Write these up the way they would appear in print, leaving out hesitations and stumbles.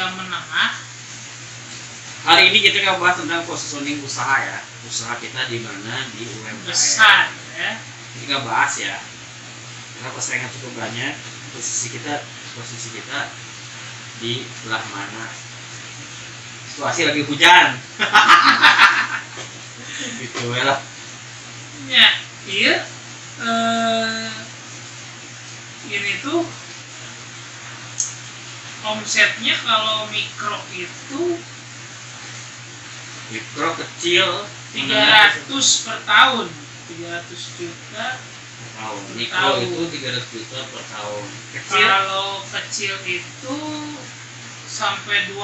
yang menengah. Hari ini kita akan bahas tentang positioning usaha ya. Usaha kita di mana di UMKM. Besar ya. Kita bahas ya. Karena persaingan cukup banyak. Posisi kita di belah mana? Situasi lagi hujan. Gitu ya lah. Ya, iya. Ini tuh omsetnya kalau mikro itu Mikro kecil 300 per tahun, 300 juta per tahun. Mikro tahun. itu 300 juta per tahun. Kecil Kalau kecil itu sampai 2,5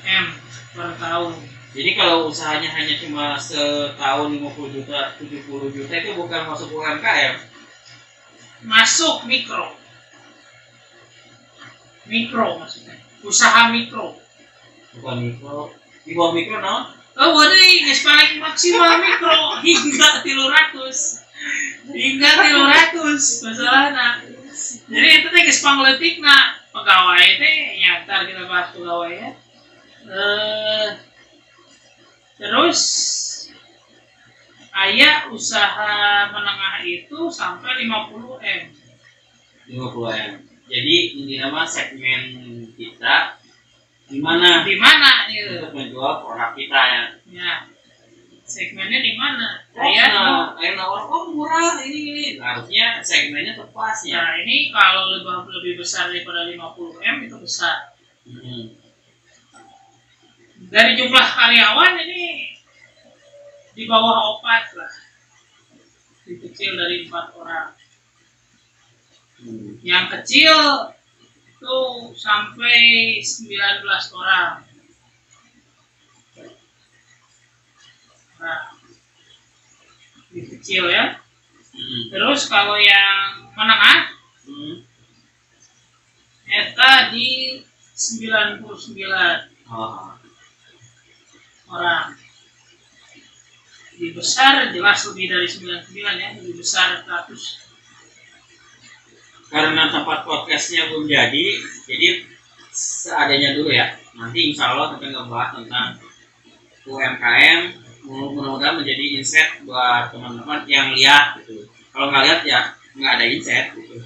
M per tahun. Jadi kalau usahanya hanya cuma setahun 50 juta, 70 juta itu bukan masuk UMKM. Masuk mikro. Mikro maksudnya. Usaha mikro. Bukan mikro. Di bawah mikro no? Oh, waduh, guys paling maksimal mikro hingga 300. Hingga 300 masalahnya. Jadi itu teh guys pangleutikna pegawai teh ya ntar kita bahas pegawai ya. Terus aya usaha menengah itu sampai 50 M. 50 M. Jadi ini nama segmen kita di mana Ya? untuk menjual produk kita ya. Ya. Segmennya di mana? Ayo nawar murah ini. Harusnya segmennya tepat ya. Nah, ini kalau lebih besar daripada 50 M itu besar. Dari jumlah karyawan ini di bawah 4 lah. Lebih kecil dari 4 orang. Yang kecil itu sampai 19 orang. Nah, lebih kecil ya. Terus kalau yang menengah, eta di 99 orang. Lebih besar jelas lebih dari 99 ya, lebih besar 100. Karena tempat podcastnya belum jadi seadanya dulu ya. Nanti insya Allah kita ngebahas tentang UMKM, mudah-mudahan menjadi insight buat teman-teman yang lihat gitu. Kalau nggak lihat ya nggak ada insight gitu.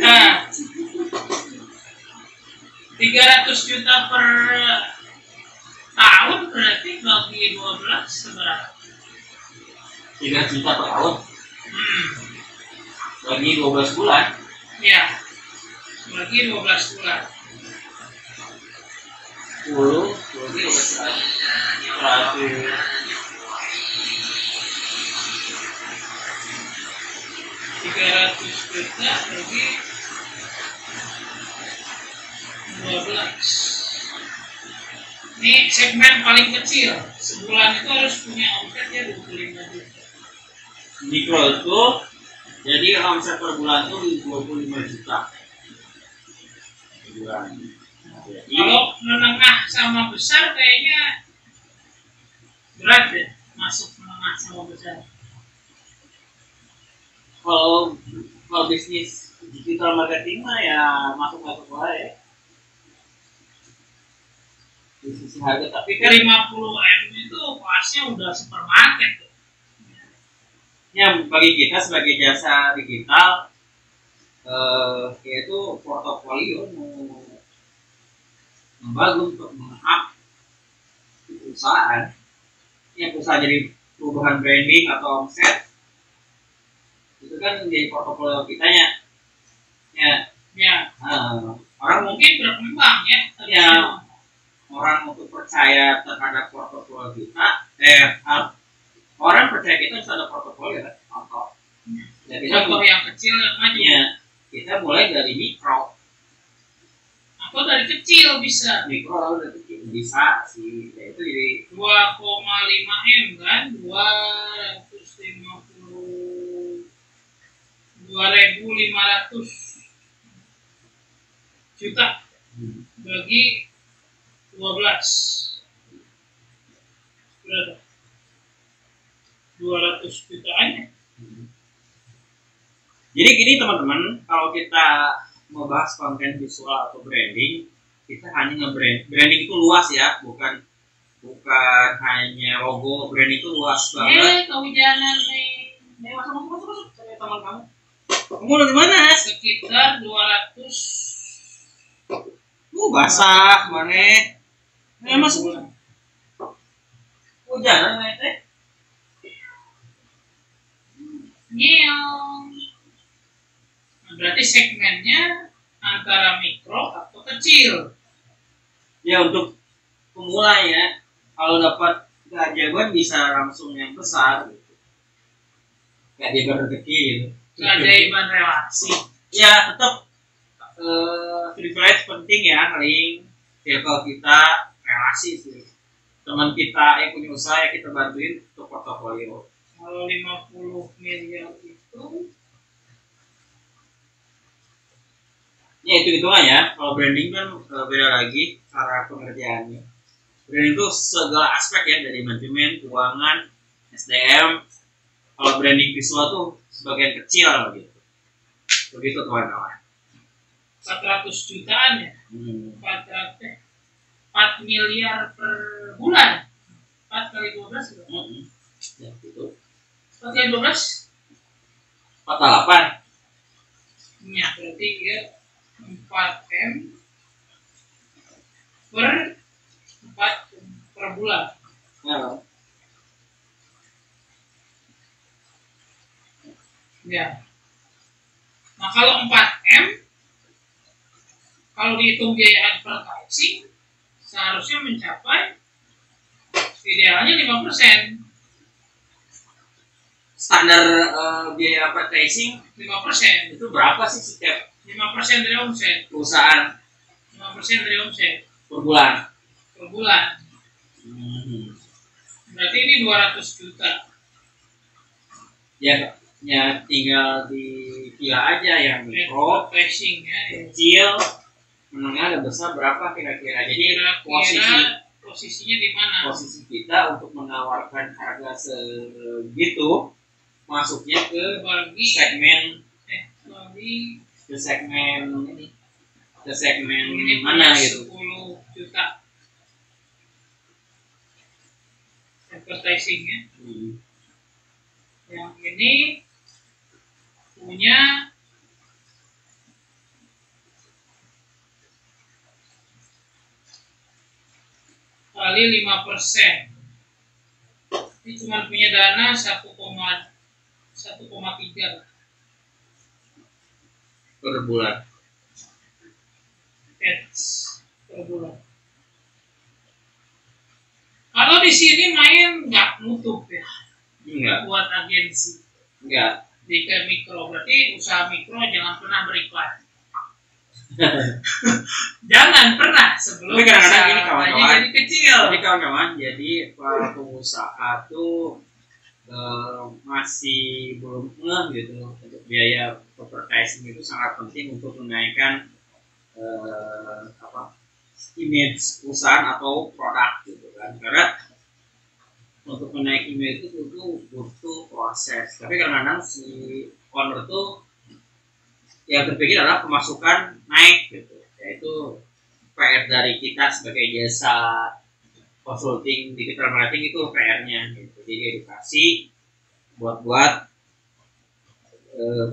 Nah, 300 juta per tahun berarti bagi 12 seberapa? 3 juta per tahun. Bagi 12 bulan. Ya, bagi 12 bulan. 10 bagi 12 bulan. Berarti 300 juta bagi 12. Ini segmen paling kecil. Sebulan itu harus punya omsetnya 25 juta. mikro itu jadi omset per bulan itu 25 juta per bulan. Jadi Kalau menengah sama besar kayaknya berat ya, masuk menengah sama besar. kalau bisnis digital marketing mah ya masuk ya. Bisnis harga tapi kan 50 M itu kelasnya udah supermarket. ya bagi kita sebagai jasa digital yaitu portofolio membangun untuk meng-up perusahaan yang usaha jadi perubahan branding atau omset itu kan menjadi portofolio kitanya ya orang Mungkin berkembang ya. ya orang untuk percaya terhadap portofolio kita orang percaya kita harus ada portofolio kan contoh ya kita Contoh yang kecil yang maju. ya kita mulai dari mikro Atau dari kecil bisa. mikro dari kecil bisa sih ya itu jadi 2,5 M kan, 2.500 juta bagi 12 berapa? 200 jutaan ya? Jadi gini teman-teman, kalau kita membahas konten visual atau branding, kita hanya branding itu luas ya, bukan hanya logo. Branding itu luas banget. Kehujanan nih. Masuk. Saya teman kamu. Kamu dari mana? Sekitar 200. Basah mana? Masuk. Hujanan teh. Nyeong. Berarti segmennya antara mikro atau kecil. Ya untuk pemula ya, kalau dapat keajaiban bisa langsung yang besar. Keajaiban kecil. Keajaiban relasi. Ya tetap privilege penting ya, link circle kita, relasi sih. Teman kita yang punya usaha ya kita bantuin untuk portofolio. Kalau 50 miliar itu ya itu hitungan ya. Kalau branding kan beda lagi cara pengerjaannya. Branding itu segala aspek ya, dari manajemen, keuangan, SDM. Kalau branding visual tuh sebagian kecil gitu. Begitu kawan-kawan. 400 jutaan ya. 4 miliar per bulan. 4 kali 12 berapa? Ya gitu. 4 kali 12? 48. Ya, berarti ya 4M per bulan. Ya. Nah, kalau 4M kalau dihitung biaya advertising seharusnya mencapai idealnya 5%. Standar biaya advertising 5%. itu berapa sih setiap 5% dari omset perusahaan? 5% dari omset per bulan. Berarti ini 200 juta. Ya tinggal dikira aja yang mikro, advertising ya. Kecil, menengah dan besar berapa kira-kira. Jadi posisinya di mana? Posisi kita untuk menawarkan harga segitu masuknya ke segmen ini mana gitu. 10 juta advertising ya. Yang ini punya kali 5%. Ini cuma punya dana 1,3 per bulan. Per bulan. Kalau di sini main nggak nutup ya? Enggak. Buat agensi. Enggak. Di mikro, berarti usaha mikro jangan pernah beriklan. Jangan pernah sebelum. Tapi kadang-kadang ini kawan-kawan jadi kecil. Jadi kawan-kawan, jadi para pengusaha tuh masih belum gitu untuk biaya advertising itu sangat penting untuk menaikkan image perusahaan atau produk gitu kan. Karena untuk menaik image itu butuh proses. Tapi kadang-kadang si owner tuh yang terpikir adalah pemasukan naik gitu. Yaitu PR dari kita sebagai jasa consulting digital marketing itu PR-nya gitu. Jadi edukasi buat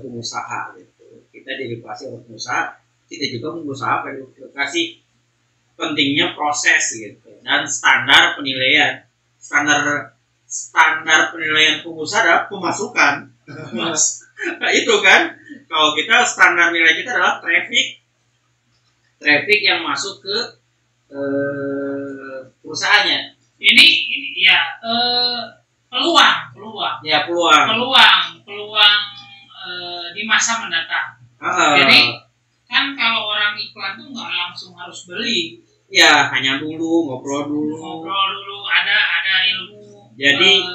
pengusaha gitu. Kita diedukasi oleh pengusaha, kita juga pengusaha edukasi pentingnya proses gitu dan standar penilaian. Standar penilaian pengusaha adalah pemasukan. Nah, itu kan kalau kita standar nilai kita adalah traffic yang masuk ke perusahaannya. Ini ya peluang di masa mendatang. Jadi kan kalau orang iklan tuh nggak langsung harus beli. Ya hanya ngobrol dulu ada ilmu. Jadi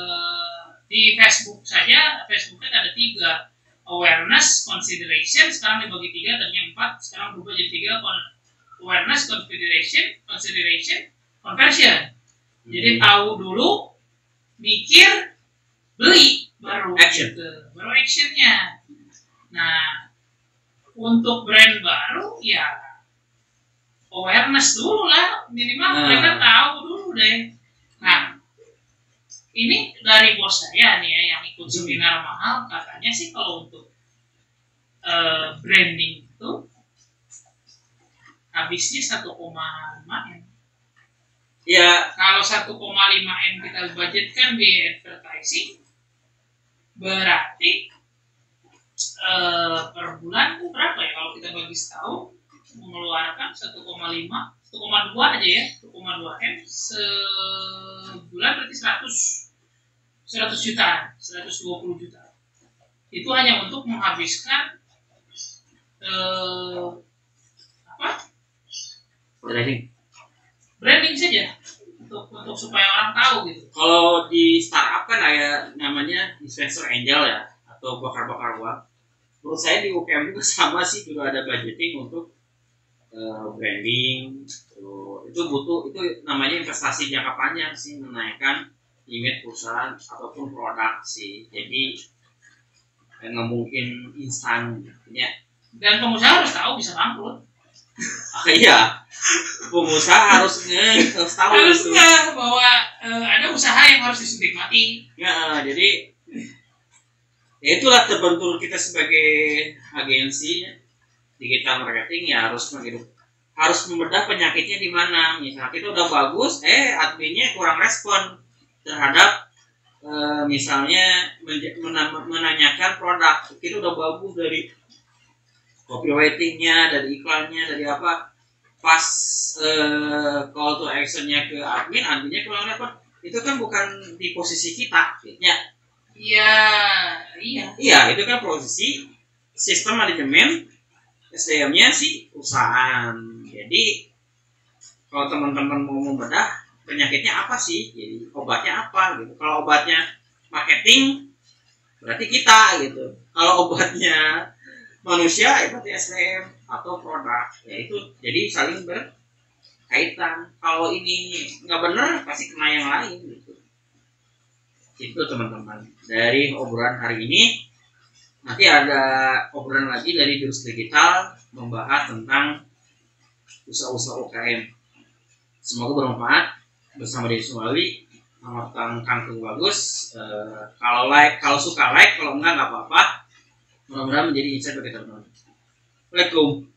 di Facebook saja, Facebook kan ada 3, awareness, consideration, sekarang dibagi 3, tadinya 4, sekarang berubah jadi 3, awareness, consideration, conversion. Jadi tahu dulu, mikir, beli, baru action. Baru actionnya. Nah, untuk brand baru ya awareness dulu lah, minimal mereka tahu dulu deh. Nah, ini dari bos saya nih ya, yang ikut seminar mahal, katanya sih kalau untuk branding itu habisnya 1,5 M. Ya, Kalau 1,5 M kita budgetkan di advertising, berarti per bulan tuh berapa ya kalau kita bagi setahun mengeluarkan 1,5 1,2 aja ya, 1,2 M sebulan berarti 100 juta, 120 juta. Itu hanya untuk menghabiskan branding saja untuk supaya orang tahu gitu. Kalau di startup kan ada namanya investor angel ya, atau bakar-bakar uang. Menurut saya di UKM juga sama sih, juga ada budgeting untuk branding. Itu butuh, itu namanya investasi jangka panjang sih, menaikkan image perusahaan ataupun produk sih. Jadi nggak mungkin instan ya. Dan pengusaha harus tahu bisa bangkrut. Iya, pengusaha harus tahu harusnya bahwa ada usaha yang harus disuntik mati. Ya, jadi ya itulah terbentur kita sebagai agensi digital marketing, ya harus membedah penyakitnya di mana. Misalnya kita udah bagus, adminnya kurang respon terhadap misalnya menanyakan produk. Kita udah bagus dari copywritingnya, dari iklannya, dari apa, pas call to actionnya ke adminnya kurang respon. Itu kan bukan di posisi kita, ya. Iya, itu kan posisi sistem manajemen SDM-nya si perusahaan. Jadi kalau teman-teman mau membedah penyakitnya apa sih, jadi obatnya apa gitu. Kalau obatnya marketing berarti kita gitu. Kalau obatnya manusia ya berarti SDM atau produk. Ya itu jadi saling berkaitan. Kalau ini nggak benar pasti kena yang lain gitu. Itu teman-teman dari obrolan hari ini. Nanti ada obrolan lagi dari Jurus Digital membahas tentang usaha-usaha UKM. Semoga bermanfaat. Bersama Deddy Sumali, nama Kang Bagus. Kalau suka like, kalau enggak apa-apa. Mudah-mudahan menjadi insight bagi teman-teman. Assalamualaikum.